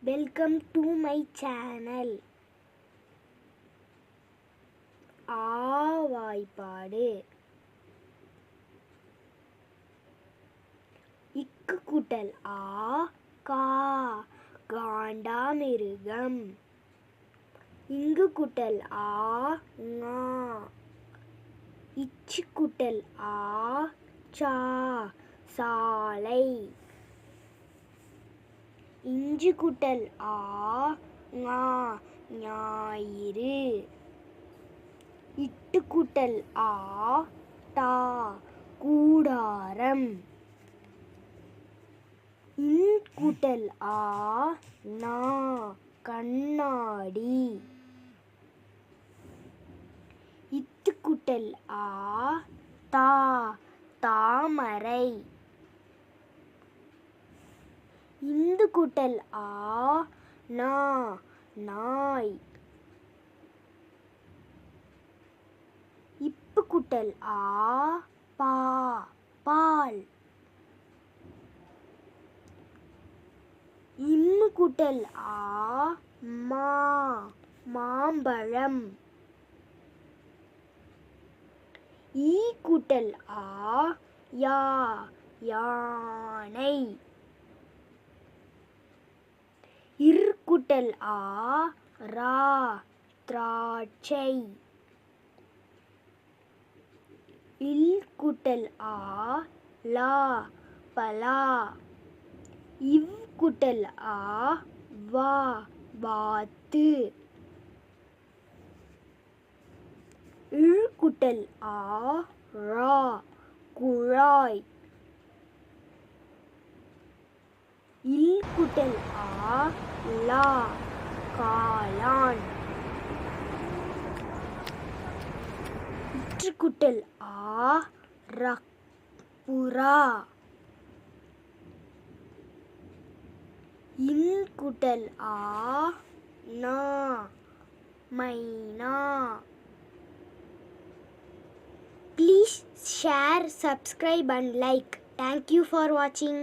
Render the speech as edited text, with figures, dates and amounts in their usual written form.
Welcome to my channel. வாய்ப்பாடு. இக்கு கூட்டல் கா காண்டாமிருகம். இங்கு கூட்டல் ஙா. இச்சு கூட்டல் சா சாலை. இஞ்சு கூட்டல் ஞா ஞாயிறு. இட்டு கூட்டல் டா கூடாரம். இன் கூட்டல் நா கண்ணாடி. இத்து கூட்டல் தா தாமரை. இந்து கூட்டல் நா நாய். இப்பு கூட்டல் பா பால். இம்மு கூட்டல் மா மாம்பழம். ஈ கூட்டல் யா யானை. இர் கூட்டல் ரா திராட்சை. இல் கூட்டல் லா பலா. இவ் கூட்டல் வா வாத்து. இழ் கூட்டல் ரா குழாய். இல் கூட்டல் லா காளான். இற்று கூட்டல் புறா. இன் கூட்டல் நா மைனா. Please share, subscribe and like. Thank you for watching.